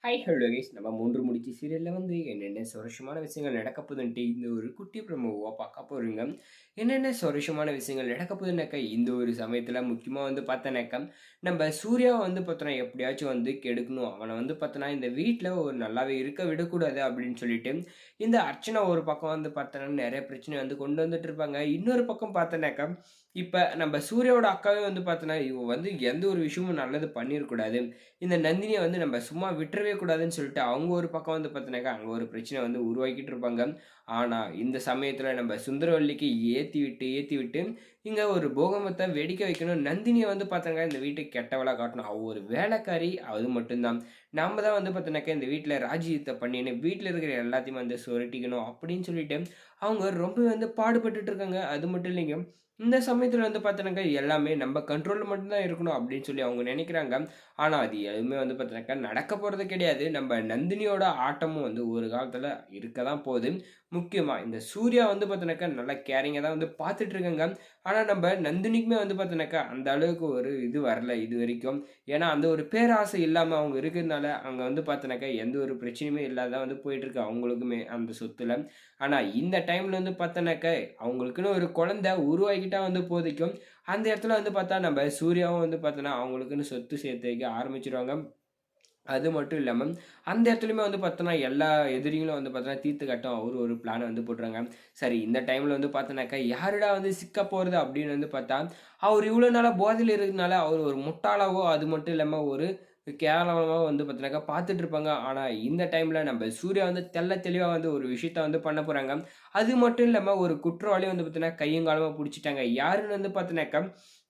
Hi hello guys நம்ம மூன்று முடிச்சு சீரியலில் வந்து என்னென்ன சுவாரஸ்யமான விஷயங்கள் நடக்க போகுதுன்ட்டு இந்த ஒரு குட்டி ப்ரோமோவாக பார்க்க போகிறீங்க. என்னென்ன சுவாரஸ்யமான விஷயங்கள் நடக்க போகுதுனாக்கா இந்த ஒரு சமயத்தில் முக்கியமாக வந்து பார்த்தோன்னாக்கா நம்ம சூர்யாவை வந்து பார்த்தோன்னா எப்படியாச்சும் வந்து கெடுக்கணும், அவனை வந்து பார்த்தோன்னா இந்த வீட்டில் ஒரு நல்லாவே இருக்க விடக்கூடாது அப்படின்னு சொல்லிட்டு இந்த அர்ச்சனா ஒரு பக்கம் வந்து பார்த்தோன்னா நிறைய பிரச்சனை வந்து கொண்டு வந்துட்டு இருப்பாங்க. இன்னொரு பக்கம் பார்த்தோன்னாக்கா இப்போ நம்ம சூர்யாவோட அக்காவே வந்து பார்த்தோன்னா இவ வந்து எந்த ஒரு விஷயமும் நல்லது பண்ணிடக்கூடாது, இந்த நந்தினியை வந்து நம்ம சும்மா விட்டுறவே கூடாதுன்னு சொல்லிட்டு அவங்க ஒரு பக்கம் வந்து பார்த்தீங்கன்னாக்கா அங்கே ஒரு பிரச்சனை வந்து உருவாக்கிட்டு இருப்பாங்க. ஆனால் இந்த சமயத்தில் நம்ம சுந்தரவல்லிக்கு ஏற்றி விட்டு இங்கே ஒரு போகமத்தை வெடிக்க வைக்கணும், நந்தினியை வந்து பார்த்தாங்க இந்த வீட்டுக்கு கெட்டவளாக காட்டணும், அவ ஒரு வேலைக்காரி, அது மட்டும்தான் நாம தான் வந்து பார்த்தீங்கன்னாக்கா இந்த வீட்டில் ராஜ்யத்தை பண்ணின்னு வீட்டில் இருக்கிற எல்லாத்தையும் வந்து சுரட்டிக்கணும் அப்படின்னு சொல்லிட்டு அவங்க ரொம்ப வந்து பாடுபட்டுட்டு இருக்காங்க. அது மட்டும் இல்லைங்க, இந்த சமயத்தில் வந்து பார்த்தீங்கன்னாக்கா எல்லாமே நம்ம கண்ட்ரோலில் மட்டும்தான் இருக்கணும் அப்படின்னு சொல்லி அவங்க நினைக்கிறாங்க. ஆனா, அது எதுவுமே வந்து பார்த்தீங்கன்னாக்கா நடக்க போறது கிடையாது. நம்ம நந்தினியோட ஆட்டமும் வந்து ஒரு காலத்துல இருக்க தான் போது. முக்கியமா இந்த சூர்யா வந்து பார்த்தீங்கன்னாக்கா நல்லா கேரிங்கா தான் வந்து பார்த்துட்டு இருக்காங்க. ஆனா, நம்ம நந்தினிக்குமே வந்து பார்த்தீங்கன்னாக்கா அந்த அளவுக்கு ஒரு இது வரல இதுவரைக்கும். ஏன்னா, அந்த ஒரு பேராசை இல்லாம அவங்க இருக்கிறதுனால, அங்க வந்து பார்த்தீங்கன்னாக்கா எந்த ஒரு பிரச்சனையுமே இல்லாத வந்து போயிட்டுருக்கு அவங்களுக்குமே அந்த சொத்துல. ஆனா, இந்த டைம்ல வந்து பார்த்தோன்னாக்கா அவங்களுக்குன்னு ஒரு குழந்தை உருவாகிட்டா வந்து போதிக்கும். அந்த இடத்துல வந்து பார்த்தா நம்ம சூர்யாவும் வந்து பார்த்தோன்னா, அவங்களுக்குன்னு சொத்து சேர்த்து வைக்க ஆரம்பிச்சுருவாங்க. அது மட்டும் இல்லாம, அந்த இடத்துலயுமே வந்து பார்த்தோன்னா, எல்லா எதிரிகளும் வந்து பார்த்தோன்னா, தீர்த்து கட்ட அவரு ஒரு பிளான வந்து போட்டுறாங்க. சரி, இந்த டைம்ல வந்து பார்த்தோன்னாக்கா, யாருடா வந்து சிக்க போறது அப்படின்னு வந்து பார்த்தா, அவரு இவ்வளோ நாளா போதையில இருக்கிறதுனால, அவரு ஒரு முட்டாளாவோ, அது மட்டும் இல்லாம ஒரு கேவலமா வந்து பார்த்தீங்கன்னாக்கா பார்த்துட்டு இருப்பாங்க. ஆனா, இந்த டைம்ல நம்ம சூர்யா வந்து தெள்ள தெளிவா வந்து ஒரு விஷயத்த வந்து பண்ண போறாங்க. அது மட்டும் இல்லாம ஒரு குற்றவாளிய வந்து பார்த்தீங்கன்னா, கையும் காலுமா புடிச்சுட்டாங்க. யாருன்னு வந்து பார்த்தீங்கன்னாக்கா,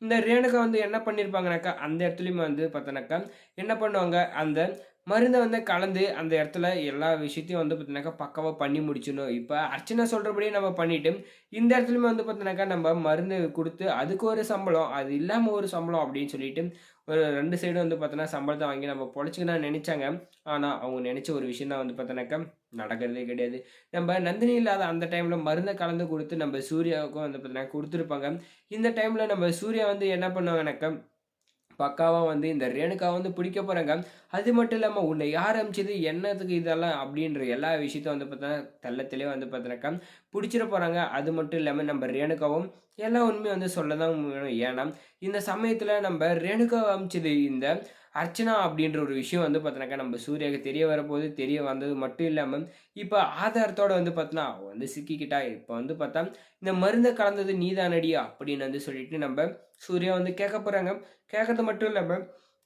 இந்த ரேணுகா வந்து என்ன பண்ணியிருப்பாங்கனாக்கா, அந்த இடத்துலயுமே வந்து பார்த்தோன்னாக்கா, என்ன பண்ணுவாங்க, அந்த மருந்த வந்து கலந்து அந்த இடத்துல எல்லா விஷயத்தையும் வந்து பார்த்தீங்கன்னாக்கா, பக்காவா பண்ணி முடிச்சிடணும். இப்ப அர்ச்சனா சொல்றபடியே நம்ம பண்ணிட்டு, இந்த இடத்துலயுமே வந்து பார்த்தீங்கன்னாக்கா, நம்ம மருந்து குடுத்து அதுக்கு ஒரு சம்பளம், அது இல்லாம ஒரு சம்பளம் அப்படின்னு சொல்லிட்டு, ஒரு 2 சைடும் வந்து பார்த்தோன்னா, சம்பளத்த வாங்கி நம்ம பொழச்சுக்கலாம்னு நெனைச்சாங்க. ஆனா, அவங்க நெனைச்ச ஒரு விஷயம் தான் வந்து பார்த்தோன்னாக்கா, நடக்கிறதே கிடையாது. நம்ப நந்தினி இல்லாத அந்த டைம்ல மருந்த கலந்து குடுத்து, நம்ம சூர்யாவுக்கும் வந்து பார்த்தீங்கன்னா குடுத்துருப்பாங்க. இந்த டைம்ல நம்ம சூர்யா வந்து என்ன பண்ணுவாங்கனாக்கா, பக்காவா வந்து இந்த ரேணுகாவ வந்து பிடிக்க போறாங்க. அது மட்டும் இல்லாம, "உன்னை யார் அனுப்பிச்சது? என்னத்துக்கு இதெல்லாம்?" அப்படின்ற எல்லா விஷயத்தையும் வந்து பார்த்தா தெள்ள தெளிவா வந்து பார்த்தீங்கன்னாக்கா, புடிச்சிட போறாங்க. அது மட்டும் இல்லாம நம்ம ரேணுகாவும் எல்லா உண்மையும் வந்து சொல்ல தான் வேணும். ஏன்னா, இந்த சமயத்துல நம்ப ரேணுகாவ அனுப்பிச்சது இந்த அர்ச்சனா அப்படின்ற ஒரு விஷயம் வந்து பார்த்தீங்கன்னாக்கா, நம்ம சூர்யாவுக்கு தெரிய வரப்போகுது. தெரிய வந்தது மட்டும் இல்லாம, இப்ப ஆதாரத்தோட வந்து பார்த்தீங்கன்னா, அவ வந்து சிக்கிக்கிட்டா. இப்ப வந்து பார்த்தா, "இந்த மருந்த கலந்தது நீதானடி" அப்படின்னு வந்து சொல்லிட்டு நம்ப சூர்யா வந்து கேட்க போறாங்க. கேட்கறது மட்டும் இல்லாம,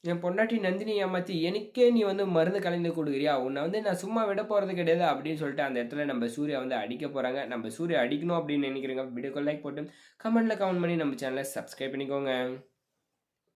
என் பொண்டாட்டி நந்தினி ஏமாத்தி, எனக்கே நீ வந்து மருந்து கலந்து குடுக்குறியா? உன்ன வந்து நான் சும்மா விட போறது கிடையாது அப்படின்னு சொல்லிட்டு, அந்த இடத்துல நம்ம சூர்யா வந்து அடிக்க போறாங்க. நம்ம சூர்யா அடிக்கணும் அப்படின்னு நினைக்கிறீங்க. வீடியோக்கு லைக் போட்டு, கமெண்ட்ல கமெண்ட் பண்ணி நம்ம சேனல சப்ஸ்கிரைப் பண்ணிக்கோங்க.